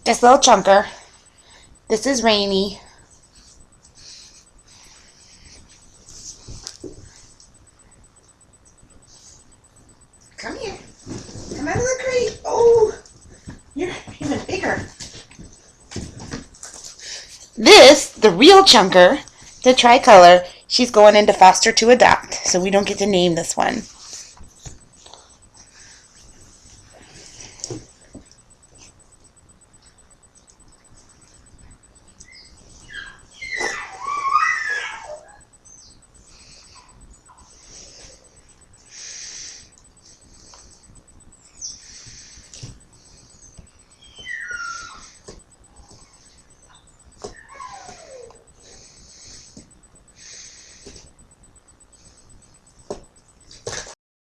This little chunker. This is Rainy. Come here. Come out of the crate. Oh, you're even bigger. This, the real chunker, the tricolor, she's going into foster to adopt, so we don't get to name this one.